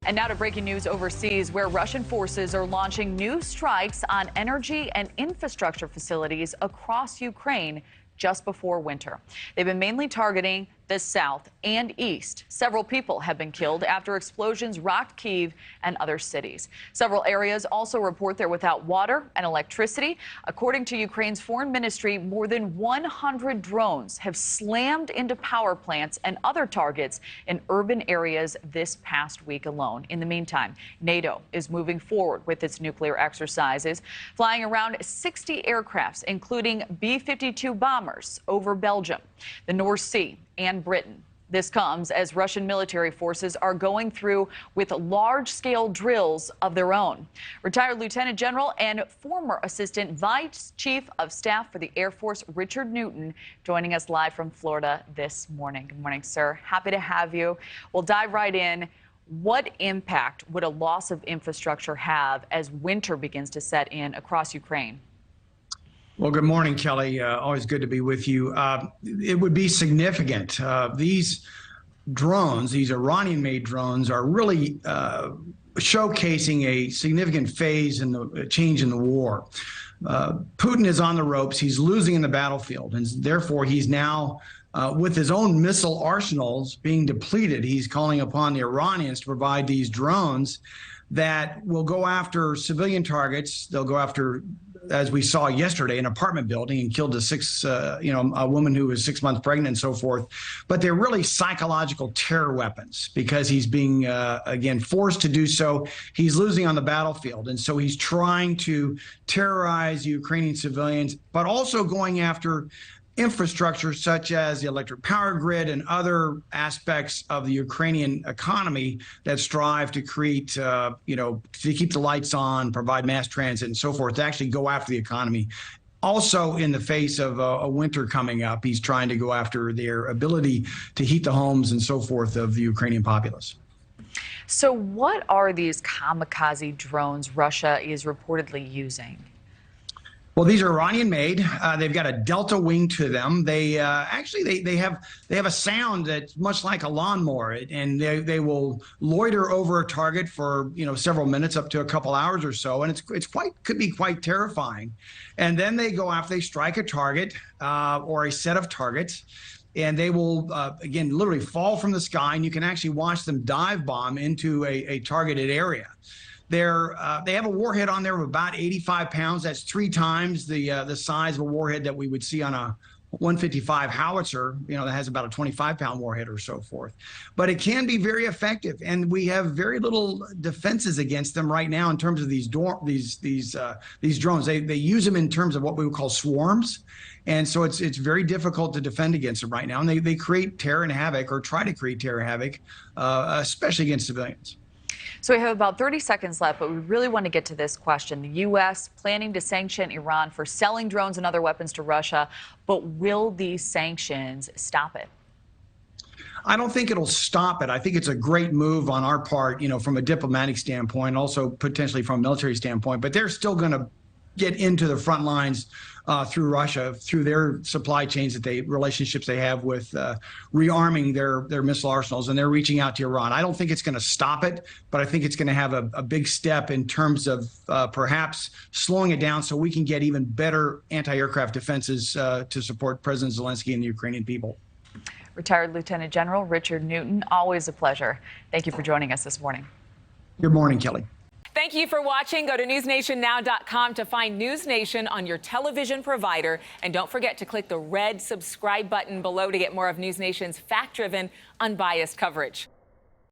And now to breaking news overseas, where Russian forces are launching new strikes on energy and infrastructure facilities across Ukraine just before winter. They've been mainly targeting the south and east. Several people have been killed after explosions rocked Kyiv and other cities. Several areas also report they're without water and electricity. According to Ukraine's foreign ministry, more than 100 drones have slammed into power plants and other targets in urban areas this past week alone. In the meantime, NATO is moving forward with its nuclear exercises, flying around 60 aircrafts, including B-52 bombers, over Belgium, the North Sea, and Britain. This comes as Russian military forces are going through with large-scale drills of their own. Retired Lieutenant General and former Assistant Vice Chief of Staff for the Air Force, Richard Newton, joining us live from Florida this morning. Good morning, sir. Happy to have you. We'll dive right in. What impact would a loss of infrastructure have as winter begins to set in across Ukraine? Well, good morning, Kelly. Always good to be with you. It would be significant. These drones, these Iranian-made drones, are really showcasing a significant phase in the change in the war. Putin is on the ropes. He's losing in the battlefield, and therefore he's now, with his own missile arsenals being depleted, he's calling upon the Iranians to provide these drones that will go after civilian targets. They'll go after, as we saw yesterday, an apartment building and killed a woman who was 6 months pregnant and so forth. But they're really psychological terror weapons because he's being, again, forced to do so. He's losing on the battlefield. And so he's trying to terrorize Ukrainian civilians, but also going after infrastructure such as the electric power grid and other aspects of the Ukrainian economy that strive to create, to keep the lights on, provide mass transit and so forth, to actually go after the economy. Also, in the face of a winter coming up, he's trying to go after their ability to heat the homes and so forth of the Ukrainian populace. So what are these kamikaze drones Russia is reportedly using? Well, these are Iranian-made. They've got a delta wing to them. They they have a sound that's much like a lawnmower, and they will loiter over a target for several minutes, up to a couple hours or so, and could be quite terrifying. And then they go after, they strike a target or a set of targets, and they will again literally fall from the sky, and you can actually watch them dive bomb into a targeted area. They have a warhead on there of about 85 pounds. That's 3 times the size of a warhead that we would see on a 155 howitzer, that has about a 25-pound warhead or so forth. But it can be very effective, and we have very little defenses against them right now in terms of these drones. They use them in terms of what we would call swarms, and so it's very difficult to defend against them right now. And they create terror and havoc, or try to create terror and havoc, especially against civilians. So we have about 30 seconds left, but we really want to get to this question. The U.S. planning to sanction Iran for selling drones and other weapons to Russia, but will these sanctions stop it? I don't think it'll stop it. I think it's a great move on our part, from a diplomatic standpoint, also potentially from a military standpoint, but they're still going to get into the front lines through Russia, through their supply chains relationships they have with rearming their missile arsenals, and they're reaching out to Iran. I don't think it's going to stop it, but I think it's going to have a big step in terms of perhaps slowing it down so we can get even better anti-aircraft defenses to support President Zelensky and the Ukrainian people. Retired Lieutenant General Richard Newton, always a pleasure. Thank you for joining us this morning. Good morning, Kelly. Thank you for watching. Go to newsnationnow.com to find NewsNation on your television provider. And don't forget to click the red subscribe button below to get more of NewsNation's fact-driven, unbiased coverage.